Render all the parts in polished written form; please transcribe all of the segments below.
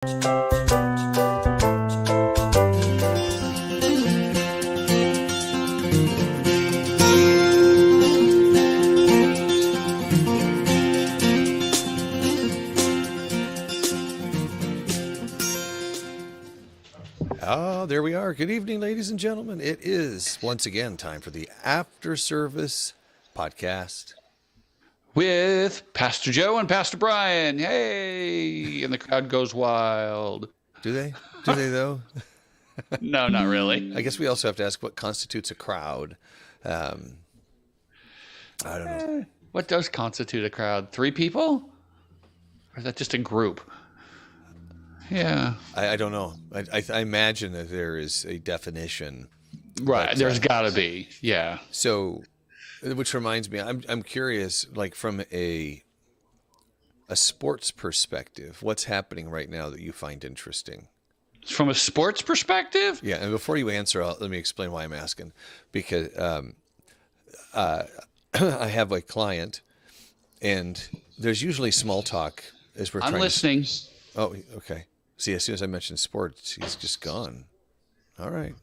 There we are. Good evening, ladies and gentlemen. It is once again time for the After Service podcast with Pastor Joe and Pastor Brian. Hey, and the crowd goes wild. Do they? Do they though? No, not really. I guess we also have to ask what constitutes a crowd. I don't know. What does constitute a crowd? 3 people? Or is that just a group? Yeah. I don't know. I imagine that there is a definition. Right. There's got to be. Yeah. So, which reminds me, I'm curious, like from a sports perspective, what's happening right now that you find interesting? From a sports perspective? Yeah. And before you answer, let me explain why I'm asking. Because I have a client, and there's usually small talk as we're trying I'm listening. Oh, okay. See, as soon as I mentioned sports, he's just gone. All right.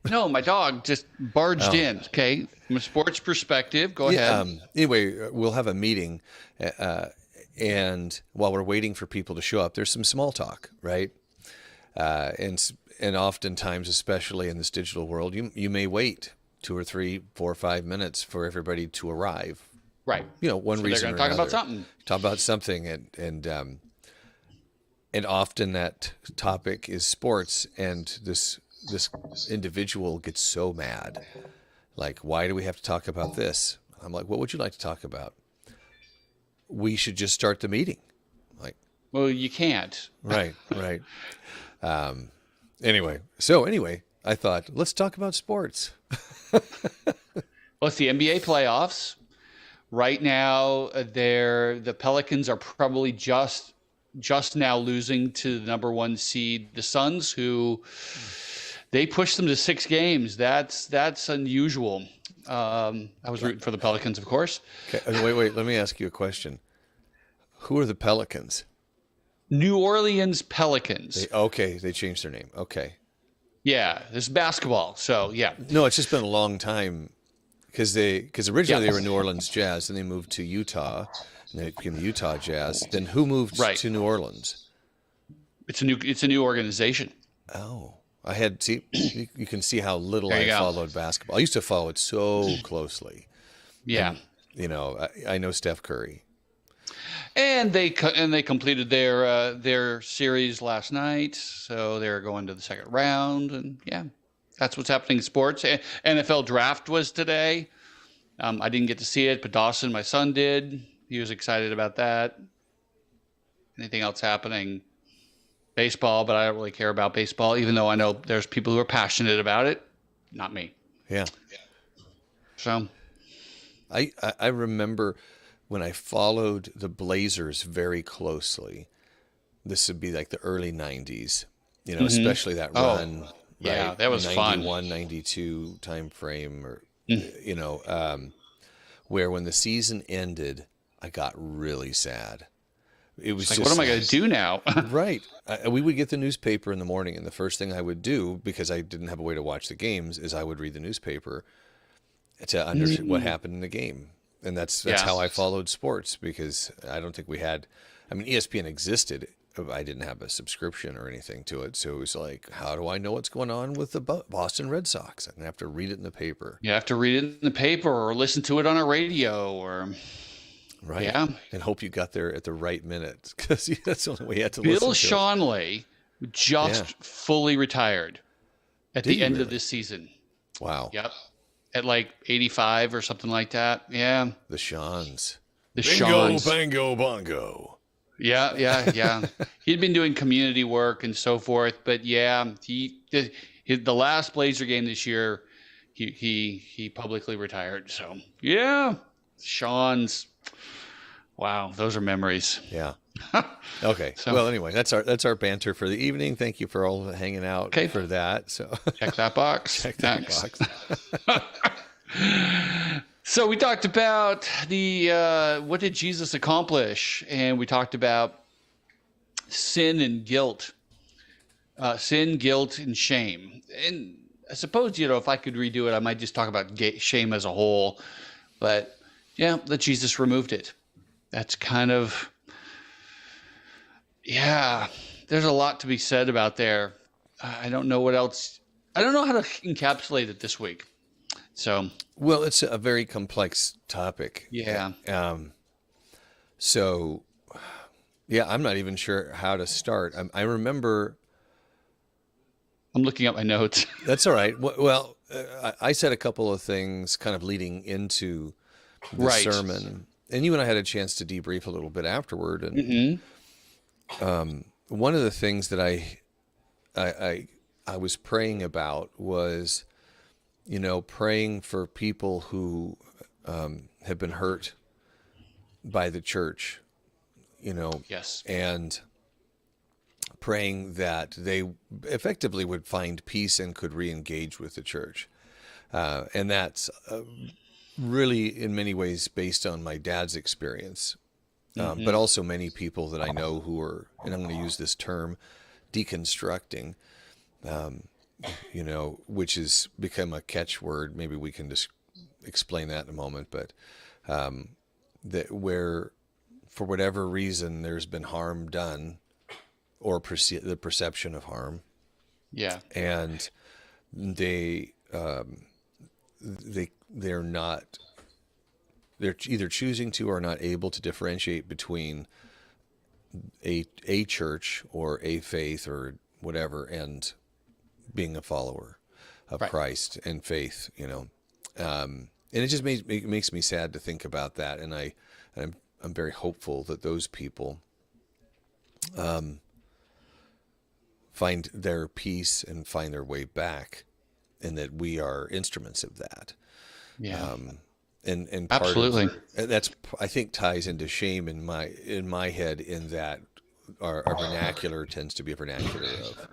No, my dog just barged in. Okay. From a sports perspective, go ahead. Anyway, we'll have a meeting, and while we're waiting for people to show up, there's some small talk, right? And oftentimes, especially in this digital world, you may wait 2 or 3, 4 or 5 minutes for everybody to arrive. Right. You know, one reason or another. They're going to talk about something. Talk about something, and often that topic is sports, and this individual gets so mad. Like, why do we have to talk about this? I'm like, what would you like to talk about? We should just start the meeting. Like, well, you can't. Right. Anyway, I thought, let's talk about sports. Well, it's the NBA playoffs. Right now, the Pelicans are probably just now losing to the number 1 seed, the Suns, who they pushed them to 6 games. That's unusual. I was rooting for the Pelicans, of course. Okay, wait. Let me ask you a question. Who are the Pelicans? New Orleans Pelicans. They changed their name. Okay. Yeah, this is basketball. So yeah. No, it's just been a long time because originally they were New Orleans Jazz, and they moved to Utah. And they became the Utah Jazz. Then who moved to New Orleans? It's a new organization. Oh, you can see how little I followed basketball. I used to follow it so closely. Yeah. And, I know Steph Curry. And they completed their series last night, so they're going to the second round, and yeah, that's what's happening in sports. NFL draft was today. I didn't get to see it, but Dawson, my son, did. He was excited about that. Anything else happening? Baseball, but I don't really care about baseball, even though I know there's people who are passionate about it. Not me. Yeah. So I remember when I followed the Blazers very closely. This would be like the early 90s, especially that run. Yeah, right? That was 91, fun. 92 time frame, or where when the season ended, I got really sad. It was like, what am I going to do now? Right. We would get the newspaper in the morning, and the first thing I would do, because I didn't have a way to watch the games, is I would read the newspaper to understand what happened in the game. And that's how I followed sports, because I don't think we had, ESPN existed. I didn't have a subscription or anything to it. So it was like, how do I know what's going on with the Boston Red Sox? I have to read it in the paper. You have to read it in the paper or listen to it on a radio or... Right. Yeah. And hope you got there at the right minute, because that's the only way you had to listen to it. Bill Shawnley just fully retired at the end of this season. Wow. Yep. At like 85 or something like that. Yeah. The Shawns. Bingo, bango, bongo. Yeah. He'd been doing community work and so forth, but yeah, the last Blazer game this year, he publicly retired. So yeah, Shawns. Wow, those are memories. Yeah. Okay. Well, anyway, that's our banter for the evening. Thank you for all hanging out for that. So check that box. Check that box. So we talked about what did Jesus accomplish, and we talked about sin and guilt. sin, guilt, and shame. And I suppose, if I could redo it, I might just talk about shame as a whole. But yeah, that Jesus removed it. That's kind of, yeah, there's a lot to be said about there. I don't know what else. I don't know how to encapsulate it this week. So, well, it's a very complex topic. Yeah. So, yeah, I'm not even sure how to start. I remember. I'm looking at my notes. That's all right. Well, I said a couple of things kind of leading into the sermon, and you and I had a chance to debrief a little bit afterward. And one of the things that I was praying about was, praying for people who have been hurt by the church, Yes. and praying that they effectively would find peace and could re-engage with the church. And that's really in many ways based on my dad's experience, but also many people that I know who are, and I'm going to use this term, deconstructing, which has become a catchword. Maybe we can just explain that in a moment, but that where, for whatever reason, there's been harm done, or the perception of harm. Yeah. And they're either choosing to or not able to differentiate between a church or a faith or whatever and being a follower of Christ and faith, and it just makes me sad to think about that. And I'm very hopeful that those people find their peace and find their way back, and that we are instruments of that. Yeah. And part absolutely. That's, I think, ties into shame in my head, in that our vernacular tends to be a vernacular of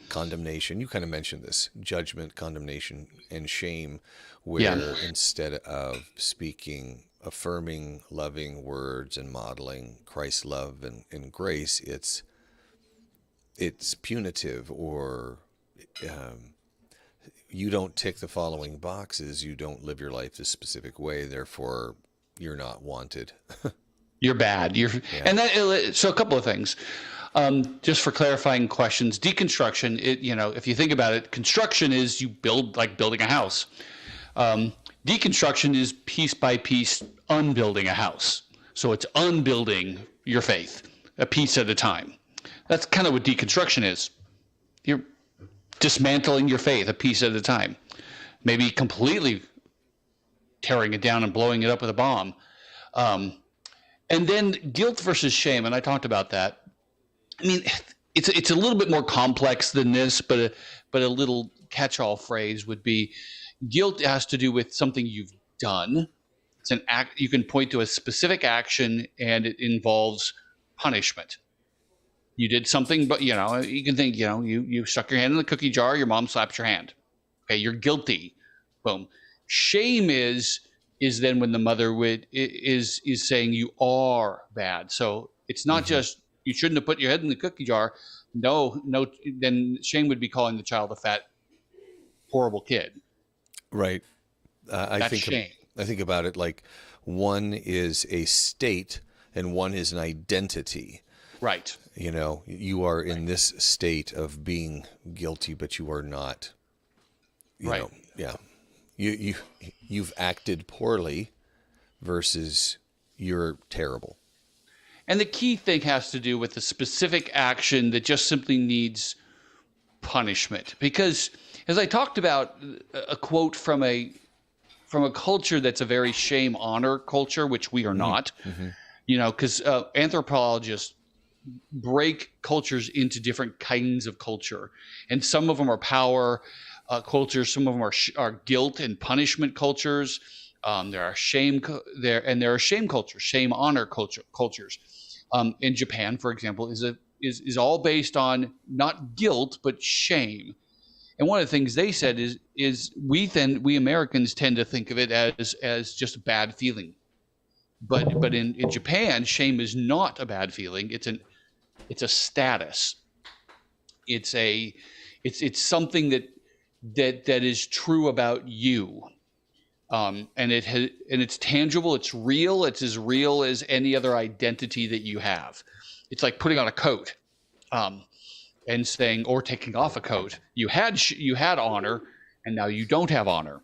condemnation. You kind of mentioned this: judgment, condemnation, and shame, where instead of speaking affirming, loving words and modeling Christ's love and grace, it's punitive, or you don't tick the following boxes, you don't live your life this specific way, therefore you're not wanted. You're bad. And that, so a couple of things, just for clarifying questions. Deconstruction, if you think about it, construction is you build, like building a house. Deconstruction is piece by piece unbuilding a house. So it's unbuilding your faith a piece at a time. That's kind of what deconstruction is. You're dismantling your faith a piece at a time, maybe completely tearing it down and blowing it up with a bomb. And then guilt versus shame, and I talked about that. I mean, it's a little bit more complex than this, but a little catch-all phrase would be guilt has to do with something you've done. It's an act. You can point to a specific action, and it involves punishment. You did something, but you can think, you stuck your hand in the cookie jar, your mom slapped your hand. Okay, you're guilty. Boom. Shame is then when the mother is saying you are bad. So it's not just you shouldn't have put your head in the cookie jar. No, then shame would be calling the child a fat, horrible kid. Right. That's shame. I think about it like one is a state and one is an identity. Right. You are in this state of being guilty, but you are not. Right. Yeah. You've acted poorly versus you're terrible. And the key thing has to do with the specific action that just simply needs punishment. Because as I talked about, a quote from a culture that's a very shame honor culture, which we are not, because anthropologists break cultures into different kinds of culture, and some of them are power cultures, some of them are guilt and punishment cultures. There are shame cultures, shame honor cultures. In Japan, for example, is all based on not guilt but shame. And one of the things they said is we Americans tend to think of it as just a bad feeling, but in Japan, shame is not a bad feeling. It's a status. It's something that is true about you. And it's tangible, it's real, it's as real as any other identity that you have. It's like putting on a coat, and saying, or taking off a coat. You had honor, and now you don't have honor,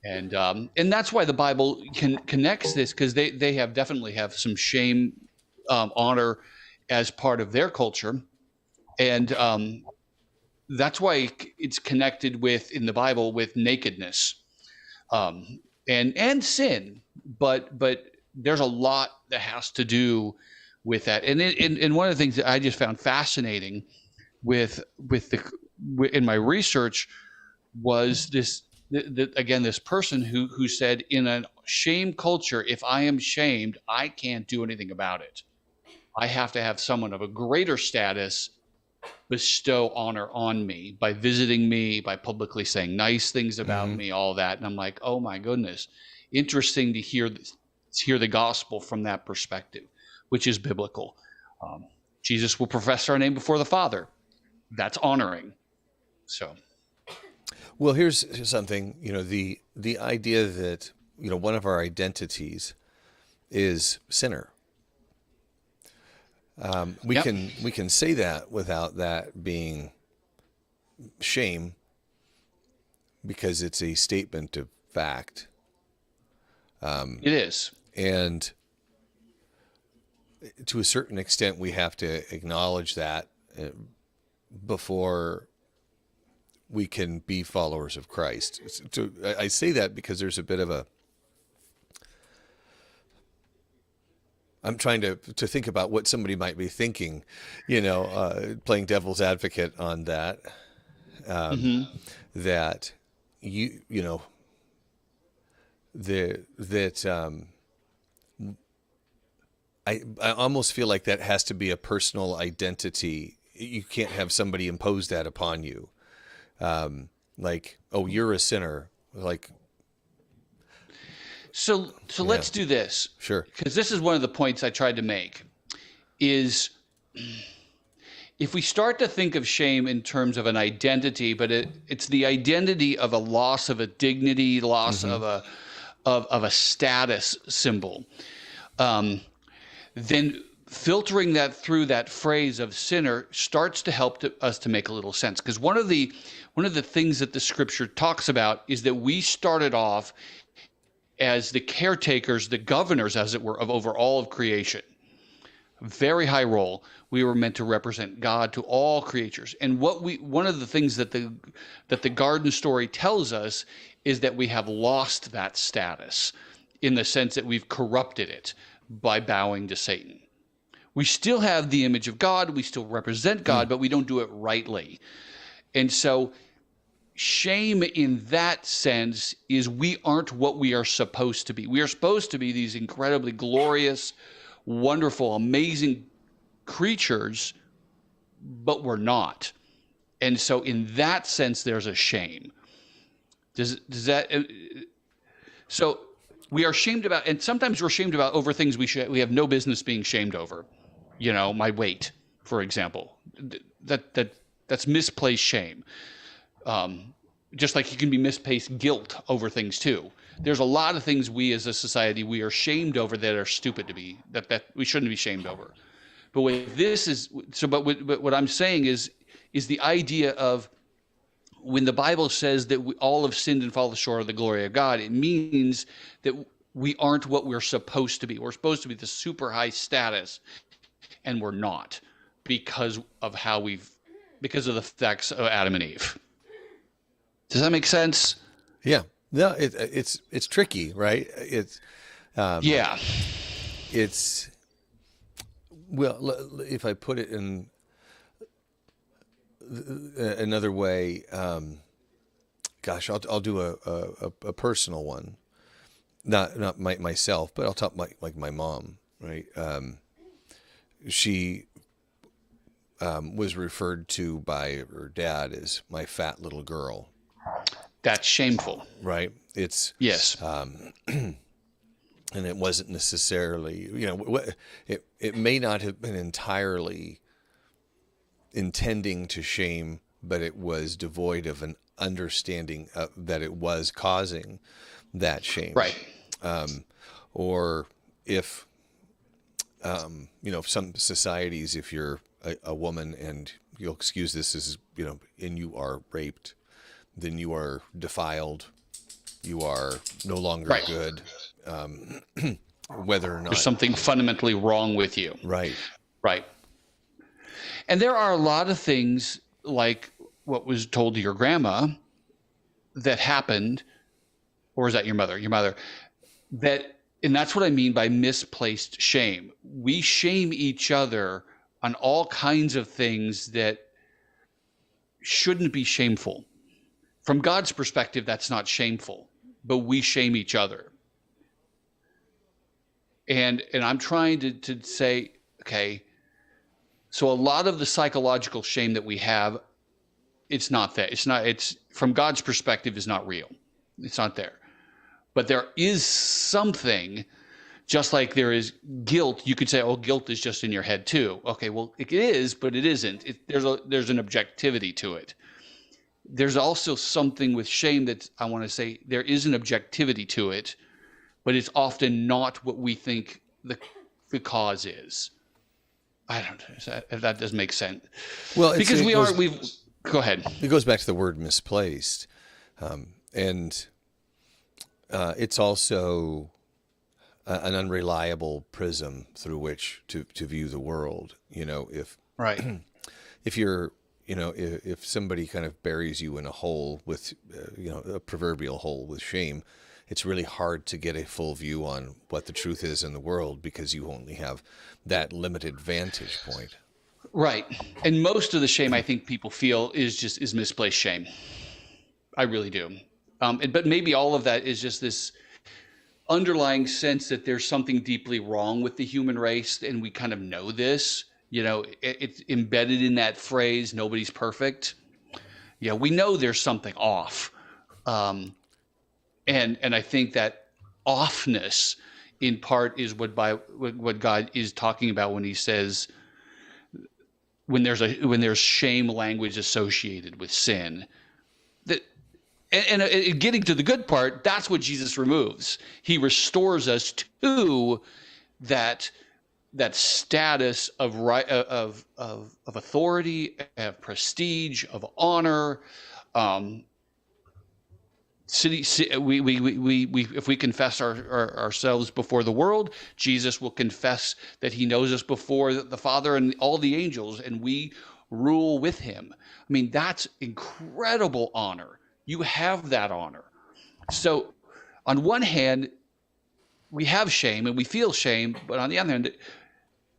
and that's why the Bible connects this, because they definitely have some shame, honor as part of their culture, and that's why it's connected with, in the Bible, with nakedness. And sin, but there's a lot that has to do with that. And one of the things that I just found fascinating in my research was this person who said, in a shame culture, if I am shamed, I can't do anything about it. I have to have someone of a greater status bestow honor on me by visiting me, by publicly saying nice things about me, all that. And I'm like, oh my goodness, interesting to hear the gospel from that perspective, which is biblical. Jesus will profess our name before the Father. That's honoring. So, well, here's something, the idea that, one of our identities is sinner. We can say that without that being shame, because it's a statement of fact. It is. And to a certain extent, we have to acknowledge that before we can be followers of Christ. I say that because there's a bit of I'm trying to think about what somebody might be thinking, playing devil's advocate on that. That I almost feel like that has to be a personal identity. You can't have somebody impose that upon you. Like, oh, you're a sinner. Like, So let's do this. Sure. Because this is one of the points I tried to make, is if we start to think of shame in terms of an identity, but it's the identity of a loss of a dignity, loss of a status symbol, then filtering that through that phrase of sinner starts to help us to make a little sense. Because one of the things that the scripture talks about is that we started off as the caretakers, the governors, as it were, of over all of creation. Very high role. We were meant to represent God to all creatures. And one of the things that the garden story tells us is that we have lost that status, in the sense that we've corrupted it by bowing to Satan. We still have the image of God, we still represent God, but we don't do it rightly. And so shame in that sense is we aren't what we are supposed to be. We are supposed to be these incredibly glorious, wonderful, amazing creatures, but we're not. And so in that sense, there's a shame. Does that? So we are shamed about, and sometimes we're shamed about over things we have no business being shamed over. My weight, for example. That's misplaced shame. Just like you can be misplaced guilt over things too. There's a lot of things we as a society, we are shamed over that are stupid to be, that we shouldn't be shamed over. But what I'm saying is the idea of, when the Bible says that we all have sinned and fall short of the glory of God, it means that we aren't what we're supposed to be. We're supposed to be the super high status, and we're not, because of the effects of Adam and Eve. Does that make sense? Yeah. No, it's tricky, right? It's well, if I put it in another way, I'll do a personal one, not myself, but I'll talk like my mom, right? She was referred to by her dad as my fat little girl. That's shameful, right? It's yes, and it wasn't necessarily, it may not have been entirely intending to shame, but it was devoid of an understanding that it was causing that shame. Right. Or if, some societies, if you're a woman and you'll excuse this as, and you are raped, then you are defiled. You are no longer good. Whether or not there's something fundamentally wrong with you. Right. Right. And there are a lot of things like what was told to your grandma that happened, or is that your mother? Your mother. And that's what I mean by misplaced shame. We shame each other on all kinds of things that shouldn't be shameful. From God's perspective, that's not shameful, but we shame each other. And I'm trying to say, okay, so a lot of the psychological shame that we have, it's not that. It's from God's perspective is not real. It's not there. But there is something, just like there is guilt. You could say, oh, guilt is just in your head too. Okay, well, it is, but it isn't. There's an objectivity to it. There's also something with shame that I want to say there is an objectivity to it, but it's often not what we think the cause is. I don't know if that does make sense. Well, because go ahead. It goes back to the word misplaced. And it's also an unreliable prism through which to view the world. If you're, if somebody kind of buries you in a hole with, a proverbial hole with shame, it's really hard to get a full view on what the truth is in the world because you only have that limited vantage point. Right. And most of the shame I think people feel is misplaced shame. I really do. But maybe all of that is just this underlying sense that there's something deeply wrong with the human race, and we kind of know this. It's embedded in that phrase, nobody's perfect. Yeah, we know there's something off. And I think that offness in part is what God is talking about when he says when there's shame language associated with sin. And getting to the good part, that's what Jesus removes. He restores us to that status of right of authority, of prestige, of honor. We if we confess ourselves before the world, Jesus will confess that he knows us before the Father and all the angels, and we rule with him. I mean, that's incredible honor. You have that honor. So on one hand, we have shame and we feel shame, but on the other hand,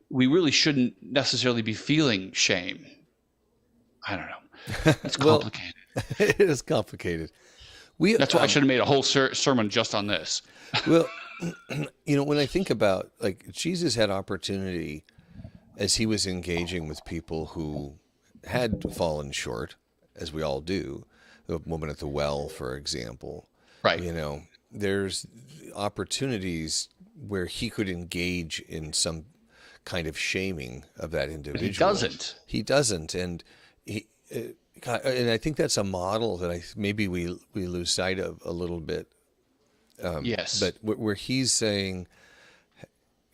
we really shouldn't necessarily be feeling shame. I don't know. It's complicated. It is complicated. That's why I should have made a whole sermon just on this. Well, when I think about, Jesus had opportunity as he was engaging with people who had fallen short, as we all do, the woman at the well, for example. Right. There's opportunities where he could engage in some kind of shaming of that individual. But he doesn't. And and I think that's a model that maybe we lose sight of a little bit. Yes. But where he's saying,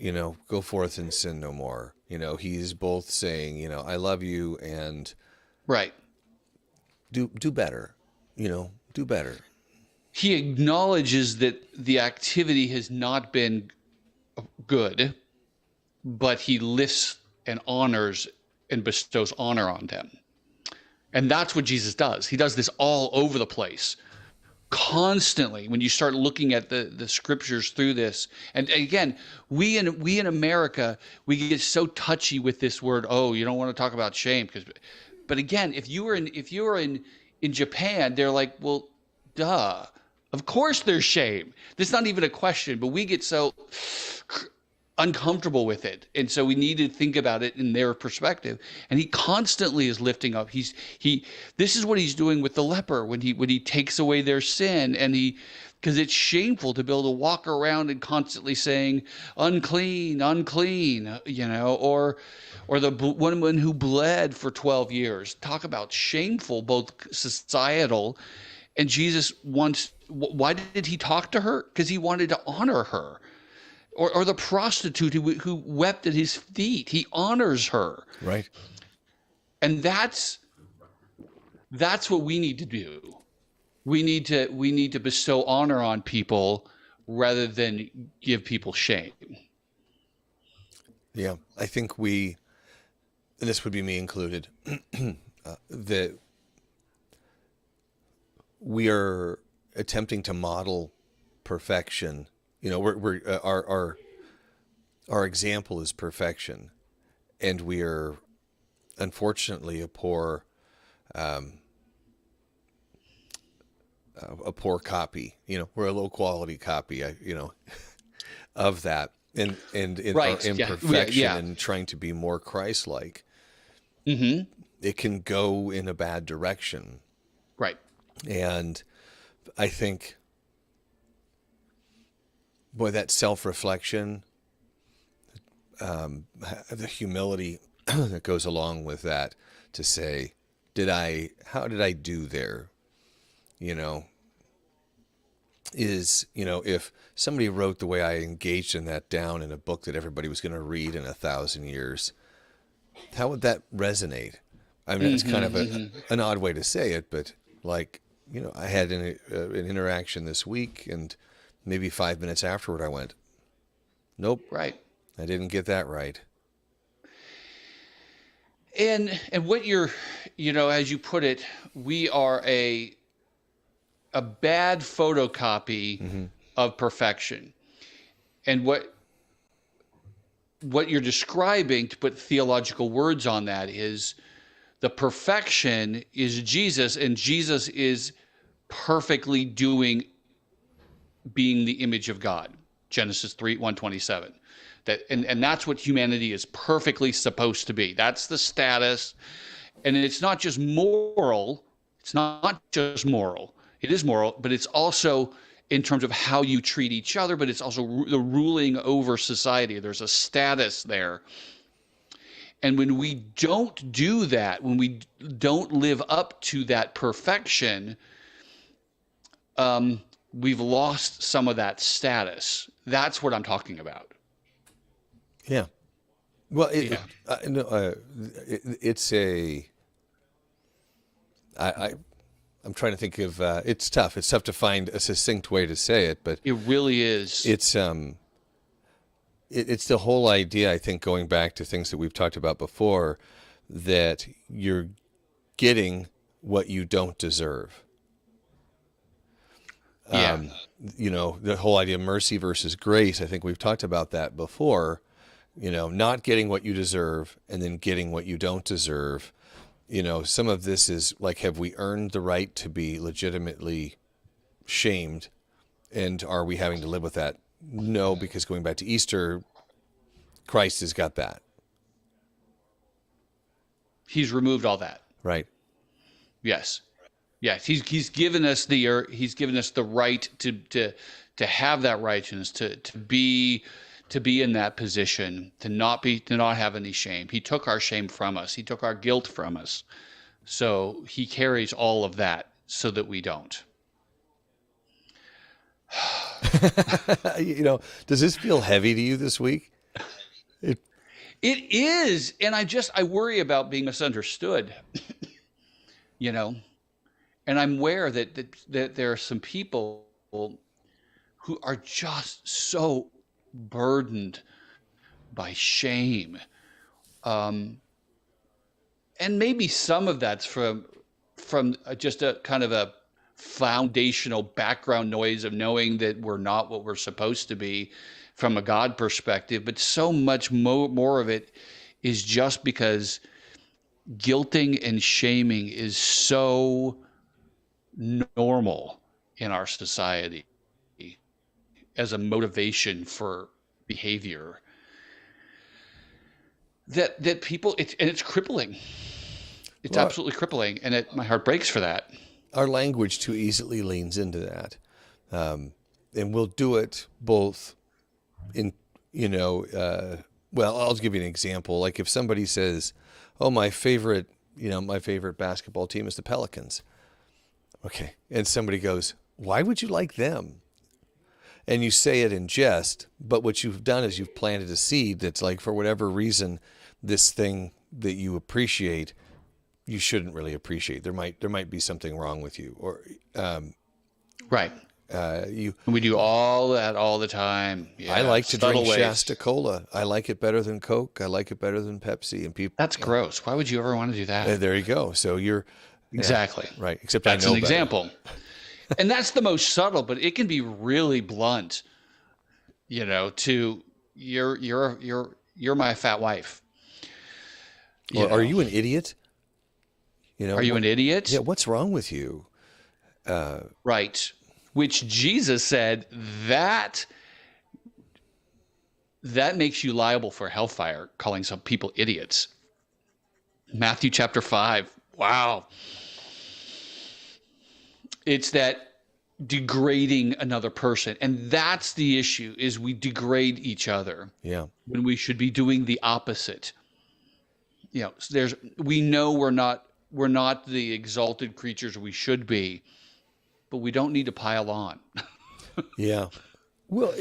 go forth and sin no more. He's both saying, I love you and right. Do better. Do better. He acknowledges that the activity has not been good, but he lifts and honors and bestows honor on them. And that's what Jesus does. He does this all over the place, constantly. When you start looking at the scriptures through this, and again, we in America, we get so touchy with this word. Oh, you don't want to talk about shame, but again, if you were in Japan, they're like, well, duh, of course there's shame. There's not even a question. But we get so, uncomfortable with it. And so we need to think about it in their perspective. And he constantly is lifting up. This is what he's doing with the leper when he takes away their sin, and because it's shameful to be able to walk around and constantly saying unclean, unclean, or the woman who bled for 12 years. Talk about shameful, both societal, and Jesus wants. Why did he talk to her? Because he wanted to honor her. Or the prostitute who wept at his feet. He honors her. Right. And that's what we need to do. We need to bestow honor on people rather than give people shame. Yeah, I think and this would be me included, that we are attempting to model perfection. We're our example is perfection, and we are unfortunately a poor copy. We're a low quality copy. Of that, and in Right. our imperfection and trying to be more Christ-like. Mm-hmm. It can go in a bad direction. Right. And I think, boy, that self-reflection, the humility that goes along with that, to say, how did I do there? If somebody wrote the way I engaged in that down in a book that everybody was going to read in 1,000 years, how would that resonate? I mean, it's kind of an odd way to say it, but I had an interaction this week, and maybe 5 minutes afterward I went, nope. Right. I didn't get that right. And what as you put it, we are a bad photocopy of perfection. And what you're describing, to put theological words on that, is the perfection is Jesus, and Jesus is perfectly being the image of God. Genesis 3:127. And that's what humanity is perfectly supposed to be. That's the status. And it's not just moral. It's not just moral. It is moral, but it's also in terms of how you treat each other, but it's also the ruling over society. There's a status there. And when we don't do that, when we don't live up to that perfection, we've lost some of that status. That's what I'm talking about. Yeah. Well, it's I'm trying to think of, it's tough. It's tough to find a succinct way to say it, but it really is. It's the whole idea, I think, going back to things that we've talked about before, that you're getting what you don't deserve. Yeah. The whole idea of mercy versus grace, I think we've talked about that before, not getting what you deserve and then getting what you don't deserve. Some of this is like, have we earned the right to be legitimately shamed? And are we having to live with that? No, because going back to Easter, Christ has got that. He's removed all that. Right. Yes. Yes. He's given us the right to have that righteousness, to be in that position, to not have any shame. He took our shame from us. He took our guilt from us. So he carries all of that so that we don't. Does this feel heavy to you this week? It is. And I worry about being misunderstood, and I'm aware that there are some people who are just so burdened by shame. And maybe some of that's from just a kind of a foundational background noise of knowing that we're not what we're supposed to be from a God perspective, but so much more of it is just because guilting and shaming is so normal in our society as a motivation for behavior. that people, it's crippling. It's absolutely crippling, and my heart breaks for that. Our language too easily leans into that, and we'll do it both in, well, I'll give you an example. Like if somebody says, "Oh, my favorite basketball team is the Pelicans," okay, and somebody goes, "Why would you like them?" And you say it in jest, but what you've done is you've planted a seed that's like, for whatever reason, this thing that you appreciate, you shouldn't really appreciate. There might be something wrong with you, or right. We do all that all the time. Yeah, I like to drink Shasta Cola. I like it better than Coke. I like it better than Pepsi. And people, that's gross. Why would you ever want to do that? There you go. So you're exactly right. Except that's I know an example. And that's the most subtle, but it can be really blunt, to you're my fat wife. Or are you an idiot? Are you an idiot? Yeah, what's wrong with you? Right. Which Jesus said that makes you liable for hellfire, calling some people idiots. Matthew chapter 5. Wow. It's that degrading another person. And that's the issue, is we degrade each other. Yeah. When we should be doing the opposite. We know we're not the exalted creatures we should be, but we don't need to pile on. Yeah. Well,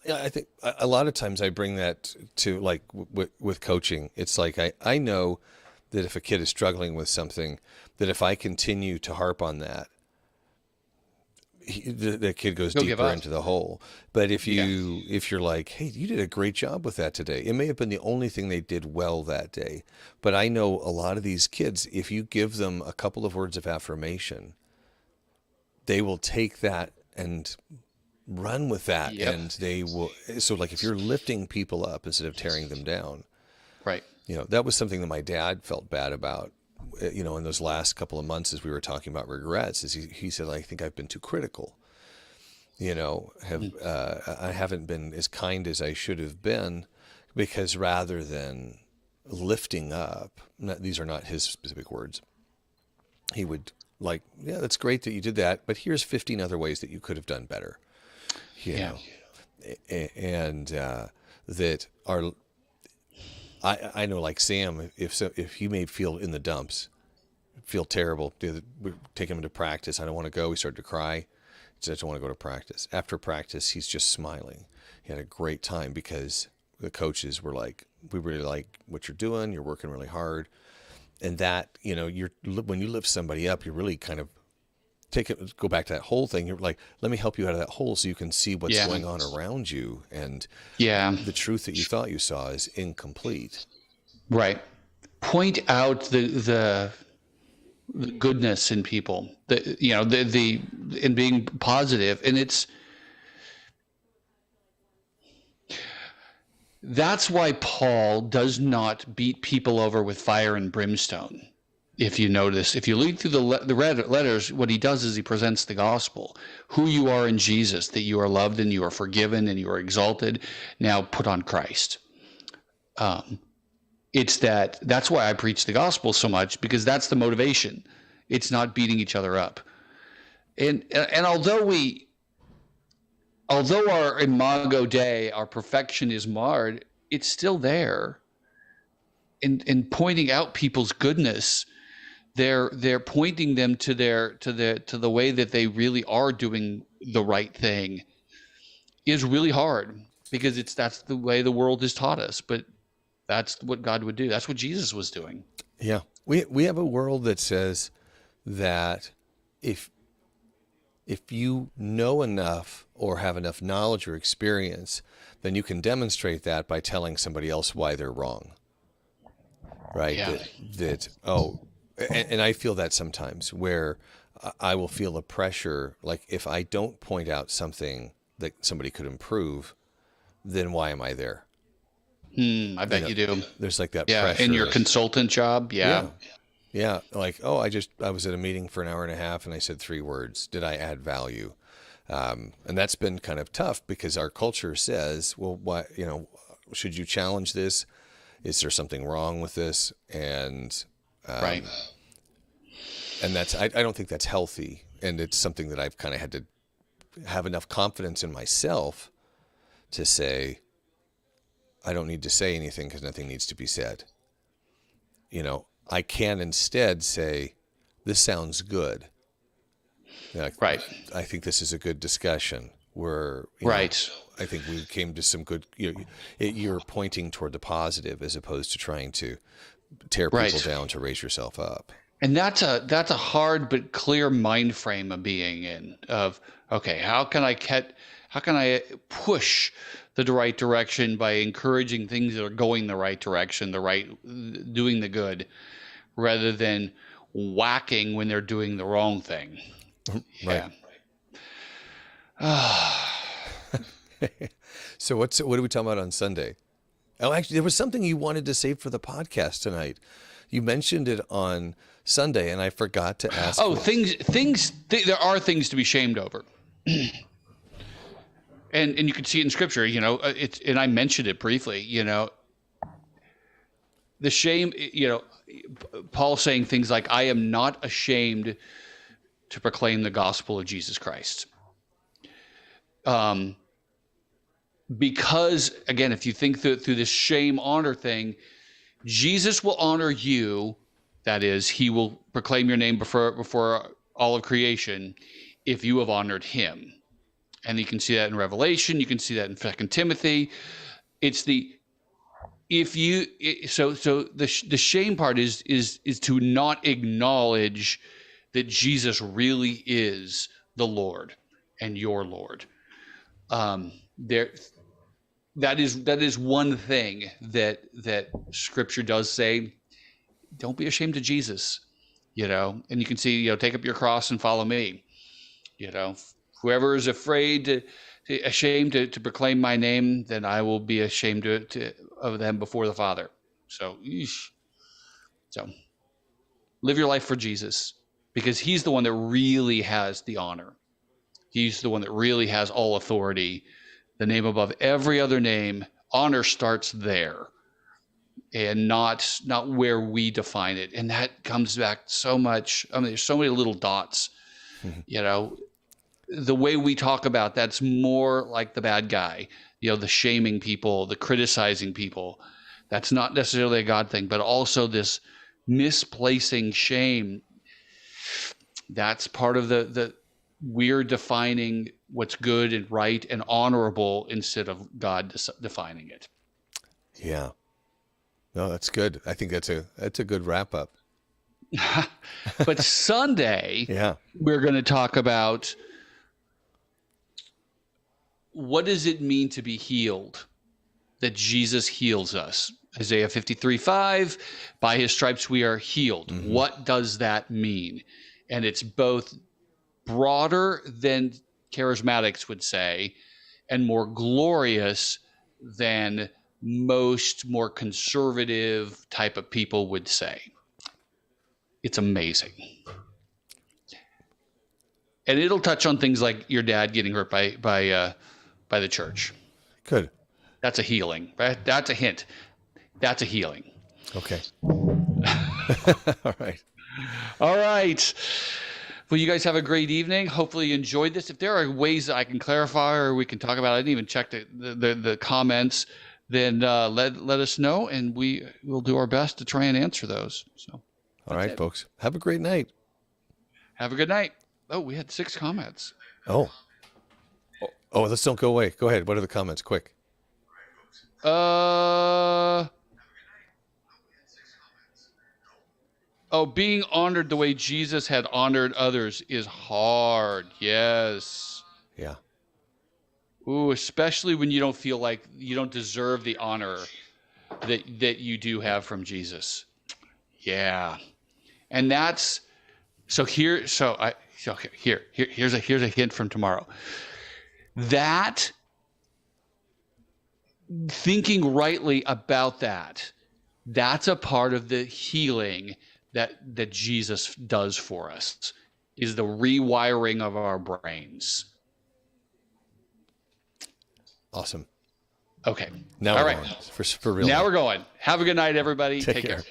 I think a lot of times I bring that to, like, with coaching. It's like I know that if a kid is struggling with something, that if I continue to harp on that, the kid goes deeper into the hole. But if you're like, "Hey, you did a great job with that today," it may have been the only thing they did well that day. But I know a lot of these kids, if you give them a couple of words of affirmation, they will take that and run with that. Yep. And they will. So like if you're lifting people up instead of tearing them down, right. That was something that my dad felt bad about, in those last couple of months as we were talking about regrets, is he said, "I think I've been too critical. I haven't been as kind as I should have been, because rather than lifting up," these are not his specific words, he would like, "Yeah, that's great that you did that, but here's 15 other ways that you could have done better." And that are, I know, like Sam, if he may feel in the dumps, feel terrible, we take him into practice. "I don't want to go." He started to cry. He said, "I don't want to go to practice." After practice, he's just smiling. He had a great time because the coaches were like, "We really like what you're doing. You're working really hard." And that, when you lift somebody up, you're really kind of go back to that whole thing. You're like, let me help you out of that hole so you can see what's going on around you. And the truth that you thought you saw is incomplete. Right. Point out the goodness in people, in being positive. And that's why Paul does not beat people over with fire and brimstone. If you notice, if you read through the letters, what he does is he presents the gospel, who you are in Jesus, that you are loved and you are forgiven and you are exalted. Now put on Christ. It's that's why I preach the gospel so much, because that's the motivation. It's not beating each other up. And although our imago Dei, our perfection is marred, it's still there. In pointing out people's goodness, they're pointing them to the way that they really are doing the right thing, is really hard, because that's the way the world has taught us. But that's what God would do. That's what Jesus was doing. Yeah. We have a world that says that if you know enough or have enough knowledge or experience, then you can demonstrate that by telling somebody else why they're wrong. Right? Yeah. And I feel that sometimes, where I will feel a pressure, like if I don't point out something that somebody could improve, then why am I there? I bet you do. There's like that pressure. In your consultant job. Yeah. Like, I was at a meeting for an hour and a half and I said 3 words. Did I add value? And that's been kind of tough, because our culture says, well, why, should you challenge this? is there something wrong with this? And Right. and I don't think that's healthy. And it's something that I've kind of had to have enough confidence in myself to say, I don't need to say anything because nothing needs to be said. I can instead say, this sounds good. Right. I think this is a good discussion. Right. I think we came to some good, you're pointing toward the positive as opposed to trying to tear people down to raise yourself up. And that's a hard but clear mind frame of being in, of, okay, how can I push the right direction by encouraging things that are going the right direction, doing the good, rather than whacking when they're doing the wrong thing. Right. So what are we talking about on Sunday? Oh, actually, there was something you wanted to save for the podcast tonight. You mentioned it on Sunday, and I forgot to ask. Oh, there are things to be shamed over. And you can see it in Scripture, and I mentioned it briefly, the shame, Paul saying things like, I am not ashamed to proclaim the gospel of Jesus Christ. Because, again, if you think through this shame honor thing, Jesus will honor you. That is, he will proclaim your name before all of creation if you have honored him. And you can see that in Revelation. You can see that in 2 Timothy. It's the shame part is to not acknowledge that Jesus really is the Lord and your Lord. That is one thing that Scripture does say. Don't be ashamed of Jesus, and you can see, take up your cross and follow me. Whoever is ashamed to proclaim my name, then I will be ashamed of them before the Father. So live your life for Jesus, because he's the one that really has the honor. He's the one that really has all authority, the name above every other name. Honor starts there, and not where we define it. And that comes back so much. I mean, there's so many little dots, the way we talk about that's more like the bad guy, the shaming people, the criticizing people. That's not necessarily a God thing, but also this misplacing shame. That's part of the we're defining what's good and right and honorable instead of God defining it. Yeah. No, that's good. I think that's a good wrap up. But Sunday, yeah, we're going to talk about, what does it mean to be healed? That Jesus heals us. Isaiah 53:5, by his stripes we are healed. Mm-hmm. What does that mean? And it's both broader than charismatics would say, and more glorious than most more conservative type of people would say. It's amazing. And it'll touch on things like your dad getting hurt by the church. Good. That's a healing, right? That's a hint. That's a healing. Okay. All right. All right. Well, you guys have a great evening. Hopefully you enjoyed this. If there are ways that I can clarify or we can talk about it, I didn't even check the comments, then let us know, and we will do our best to try and answer those. So, all right, folks. Have a great night. Have a good night. Oh, we had 6 comments. Oh, let's don't go away. Go ahead. What are the comments? Quick. Being honored the way Jesus had honored others is hard. Yes. Yeah. Ooh, especially when you don't feel like you don't deserve the honor that you do have from Jesus. Yeah. And that's here's a hint from tomorrow. That thinking rightly about that's a part of the healing that Jesus does for us, is the rewiring of our brains. Awesome. Okay. Now All we're right. going. For real. Now we're going. Have a good night, everybody. Take care.